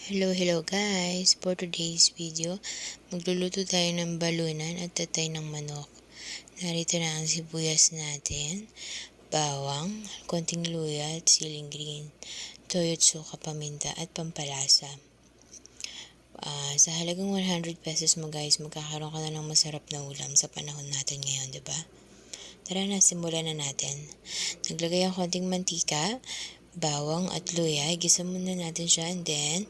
Hello guys! For today's video, magluluto tayo ng balunan at tatay ng manok. Narito na ang sibuyas natin, bawang, konting luya at siling green, toyo at suka, paminta at pampalasa. Sa halagang 100 pesos mo guys, magkakaroon ka na ng masarap na ulam sa panahon natin ngayon, diba? Tara na, simulan na natin. Naglagay ang konting mantika, bawang at luya. Igisa muna natin siya and then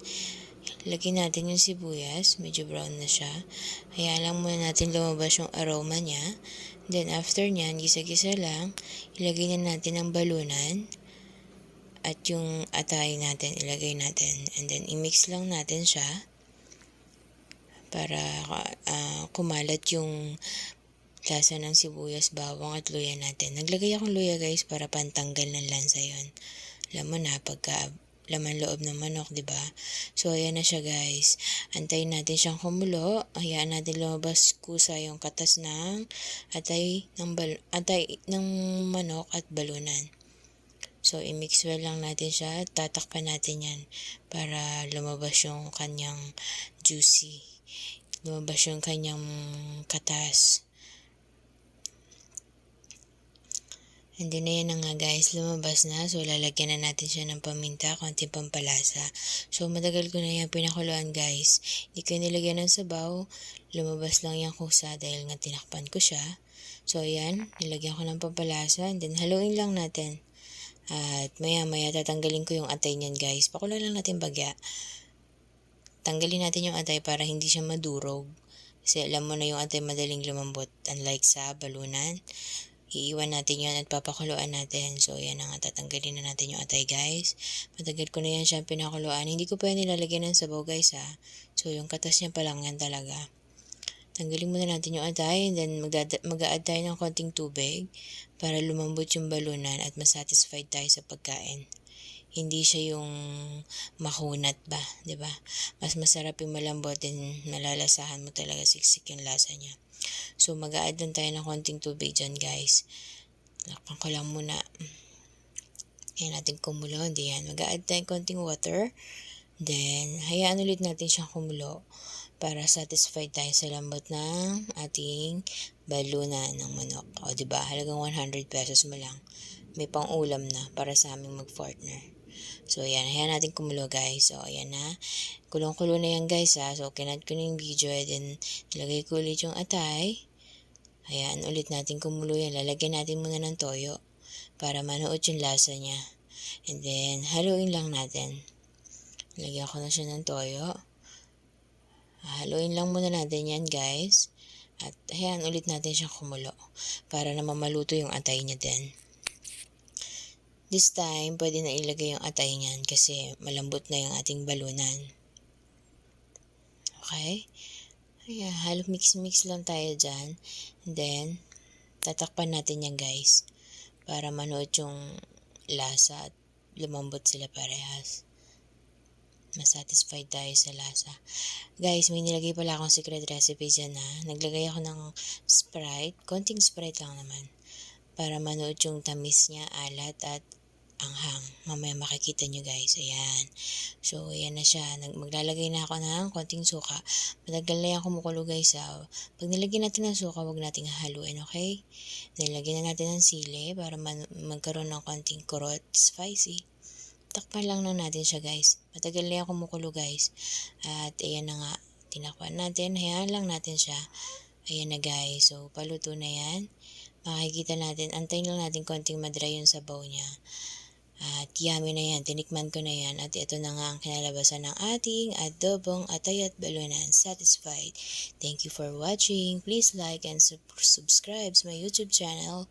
lagyan natin yung sibuyas. Medyo brown na siya. Hayaan lang muna natin lumabas yung aroma niya. Then after nyan, gisa-gisa lang. Ilagay na natin ang balunan. At yung atay natin, ilagay natin. And then i-mix lang natin siya. Para kumalat yung lasa ng sibuyas, bawang at luya natin. Naglagay akong luya guys para pantanggal ng lansa yon. Alam mo na, pagka laman loob ng manok, diba? So, ayan na siya guys. Antayin natin siyang kumulo. Hayaan natin lumabas kusa yung katas ng atay ng manok at balunan. So, i-mix well lang natin siya at tatakpan natin yan para lumabas yung kanyang juicy. Lumabas yung kanyang katas. And then, ayan na nga guys, lumabas na. So, lalagyan na natin siya ng paminta, konting pampalasa. So, matagal ko na yan pinakuluan guys. Hindi ko nilagyan ng sabaw. Lumabas lang yung kusa dahil nga tinakpan ko siya. So, ayan, nilagyan ko ng pampalasa. And then, haluin lang natin. At maya-maya tatanggalin ko yung atay niyan guys. Pakulo lang natin bagya. Tanggalin natin yung atay para hindi siya madurog. Kasi alam mo na yung atay madaling lumambot. Unlike sa balunan. Iiwan natin yan at papakuluan natin. So, yan na nga. Tatanggalin na natin yung atay, guys. Matagal ko na yan siya pinakuluan. Hindi ko pa yan nilalagyan ng sabaw, guys, ha. So, yung katas niya pa lang yan talaga. Tanggalin muna natin yung atay. And then, mag-a-add tayo ng konting tubig para lumambot yung balunan at masatisfied tayo sa pagkain. Hindi siya yung makunat ba, diba? Mas masarap yung malambot and malalasahan mo talaga siksik yung lasa niya. So, mag-a-add lang tayo ng konting tubig dyan, guys. Lakpan ko lang muna. Ayan natin kumulo. Diyan. Mag-a-add tayo ng konting water. Then, hayaan ulit natin siyang kumulo para satisfied tayo sa lambot ng ating balunan ng manok. O, diba? Halagang 100 pesos mo lang. May pang-ulam na para sa aming mag-partner. So, ayan. Hayaan natin kumulo, guys. So, ayan na. Kulong-kulo na yan, guys, ha. So, kinat ko na yung video. Then, nilagay ko ulit yung atay. Hayaan ulit natin kumulo yan. Lalagyan natin muna ng toyo para manuot yung lasa niya. And then, haluin lang natin. Lagyan ko na siya ng toyo. Haluin lang muna natin yan, guys. At hayaan ulit natin siyang kumulo para na mamaluto yung atay niya din. This time, pwede na ilagay yung atay niyan kasi malambot na yung ating balunan. Okay? Ayan, halo mix-mix lang tayo dyan. And then, tatakpan natin yan guys. Para manuot yung lasa at lumambot sila parehas. Masatisfied tayo sa lasa. Guys, may nilagay pala akong secret recipe dyan ha. Naglagay ako ng Sprite. Konting Sprite lang naman. Para manuot yung tamis niya, alat at anghang. Mamaya makikita nyo guys. Ayan. So, ayan na siya. Maglalagay na ako ng konting suka. Matagal na yan kumukulo guys. Pag nilagyan natin ng suka, huwag nating haluin, okay? Nilagyan na natin ng sili para magkaroon ng konting kurot. Spicy. Takpan lang natin siya guys. Matagal na yan kumukulo guys. At ayan na nga. Tinakpan natin. Hayaan lang natin siya. Ayan na guys. So, paluto na yan. Makikita natin. Antayin lang natin konting madry yung sabaw niya. At yummy na yan. Tinikman ko na yan. At ito na nga ang kinalabasan ng ating adobong atay at balunan. Satisfied. Thank you for watching. Please like and subscribe to my YouTube channel.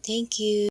Thank you.